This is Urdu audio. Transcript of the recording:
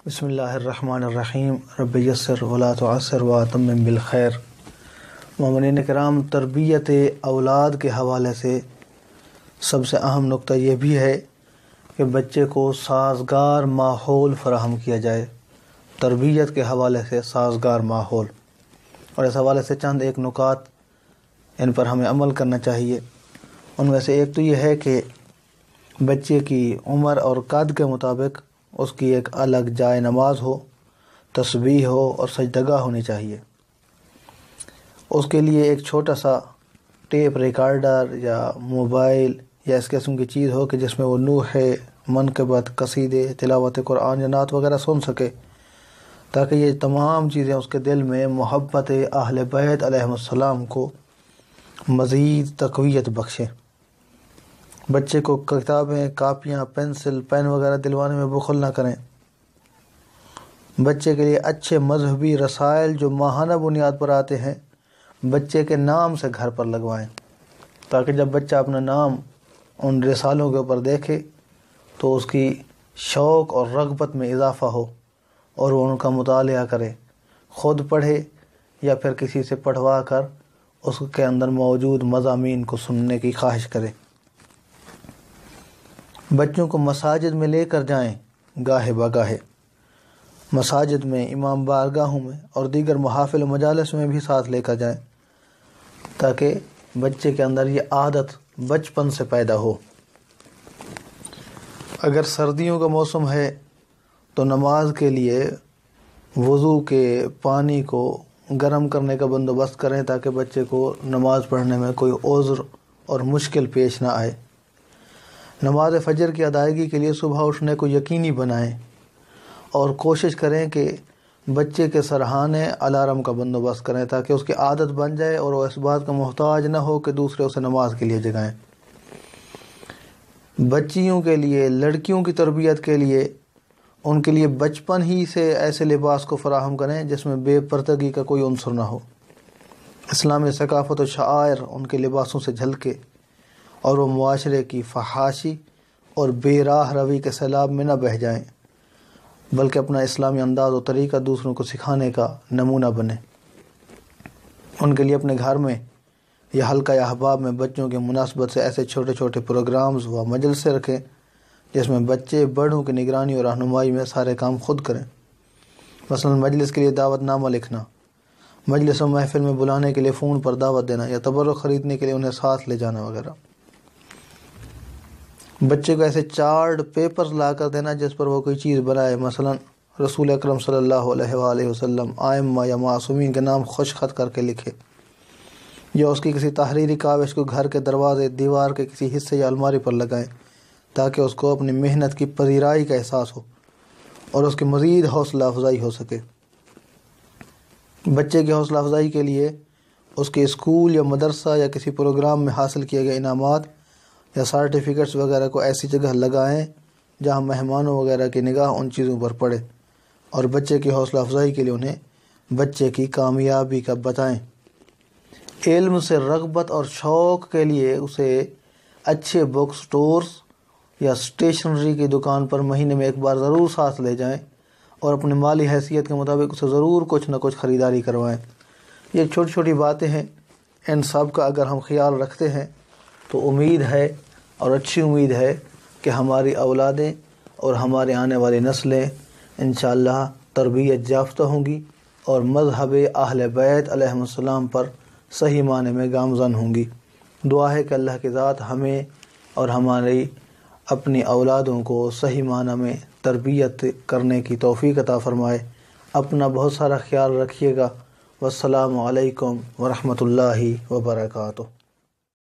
بسم اللہ الرحمن الرحیم رب یسر ولا تعسر واتمم بالخیر۔ مومنین کرام، تربیت اولاد کے حوالے سے سب سے اہم نقطہ یہ بھی ہے کہ بچے کو سازگار ماحول فراہم کیا جائے۔ تربیت کے حوالے سے سازگار ماحول، اور اس حوالے سے چند ایک نکات ان پر ہمیں عمل کرنا چاہیے۔ ان میں سے ایک تو یہ ہے کہ بچے کی عمر اور قد کے مطابق اس کی ایک الگ جائے نماز ہو، تسبیح ہو اور سجدگاہ ہونی چاہیے۔ اس کے لیے ایک چھوٹا سا ٹیپ ریکارڈر یا موبائل یا اس قسم کی چیز ہو کہ جس میں وہ نوحے، منقبت، قصیدے، تلاوت قرآن یا نعت وغیرہ سن سکے، تاکہ یہ تمام چیزیں اس کے دل میں محبت اہل بیت علیہم السلام کو مزید تقویت بخشیں۔ بچے کو کتابیں، کاپیاں، پینسل، پین وغیرہ دلوانے میں بخل نہ کریں۔ بچے کے لیے اچھے مذہبی رسائل جو ماہانہ بنیاد پر آتے ہیں بچے کے نام سے گھر پر لگوائیں، تاکہ جب بچہ اپنا نام ان رسالوں کے اوپر دیکھے تو اس کی شوق اور رغبت میں اضافہ ہو اور وہ ان کا مطالعہ کرے، خود پڑھے یا پھر کسی سے پڑھوا کر اس کے اندر موجود مضامین کو سننے کی خواہش کرے۔ بچوں کو مساجد میں لے کر جائیں، گاہے بگاہے مساجد میں، امام بارگاہوں میں اور دیگر محافل و مجالس میں بھی ساتھ لے کر جائیں، تاکہ بچے کے اندر یہ عادت بچپن سے پیدا ہو۔ اگر سردیوں کا موسم ہے تو نماز کے لیے وضو کے پانی کو گرم کرنے کا بندوبست کریں، تاکہ بچے کو نماز پڑھنے میں کوئی عذر اور مشکل پیش نہ آئے۔ نماز فجر کی ادائیگی کے لیے صبح اٹھنے کو یقینی بنائیں اور کوشش کریں کہ بچے کے سرہانے الارم کا بندوبست کریں، تاکہ اس کی عادت بن جائے اور وہ اس بات کا محتاج نہ ہو کہ دوسرے اسے نماز کے لیے جگائیں۔ بچیوں کے لیے، لڑکیوں کی تربیت کے لیے ان کے لیے بچپن ہی سے ایسے لباس کو فراہم کریں جس میں بے پردگی کا کوئی عنصر نہ ہو۔ اسلامی ثقافت و شعائر ان کے لباسوں سے جھلکے اور وہ معاشرے کی فحاشی اور بے راہ روی کے سیلاب میں نہ بہہ جائیں، بلکہ اپنا اسلامی انداز و طریقہ دوسروں کو سکھانے کا نمونہ بنے۔ ان کے لیے اپنے گھر میں یا حلقہ یا احباب میں بچوں کی مناسبت سے ایسے چھوٹے چھوٹے پروگرامز و مجلسیں رکھیں جس میں بچے بڑوں کی نگرانی اور رہنمائی میں سارے کام خود کریں۔ مثلا مجلس کے لیے دعوت نامہ لکھنا، مجلس و محفل میں بلانے کے لیے فون پر دعوت دینا یا تبرک خریدنے کے لیے انہیں ساتھ لے جانا وغیرہ۔ بچے کو ایسے چارٹ پیپرز لا کر دینا جس پر وہ کوئی چیز بنائے، مثلا رسول اکرم صلی اللہ علیہ وآلہ وسلم، ائمہ یا معصومین کے نام خوش خط کر کے لکھے، یا اس کی کسی تحریری کاوش کو گھر کے دروازے، دیوار کے کسی حصے یا الماری پر لگائیں، تاکہ اس کو اپنی محنت کی پذیرائی کا احساس ہو اور اس کی مزید حوصلہ افزائی ہو سکے۔ بچے کی حوصلہ افزائی کے لیے اس کے اسکول یا مدرسہ یا کسی پروگرام میں حاصل کیے گئے انعامات یا سرٹیفکیٹس وغیرہ کو ایسی جگہ لگائیں جہاں مہمانوں وغیرہ کی نگاہ ان چیزوں پر پڑے، اور بچے کی حوصلہ افزائی کے لیے انہیں بچے کی کامیابی کا بتائیں۔ علم سے رغبت اور شوق کے لیے اسے اچھے بک سٹورز یا اسٹیشنری کی دکان پر مہینے میں ایک بار ضرور ساتھ لے جائیں اور اپنی مالی حیثیت کے مطابق اسے ضرور کچھ نہ کچھ خریداری کروائیں۔ یہ چھوٹی چھوٹی باتیں ہیں، ان سب کا اگر ہم خیال رکھتے ہیں تو امید ہے اور اچھی امید ہے کہ ہماری اولادیں اور ہمارے آنے والی نسلیں انشاءاللہ تربیت یافتہ ہوں گی اور مذہب اہل بیت علیہم السلام پر صحیح معنی میں گامزن ہوں گی۔ دعا ہے کہ اللہ کی ذات ہمیں اور ہماری اپنی اولادوں کو صحیح معنی میں تربیت کرنے کی توفیق عطا فرمائے۔ اپنا بہت سارا خیال رکھیے گا۔ والسلام علیکم ورحمۃ اللہ وبرکاتہ۔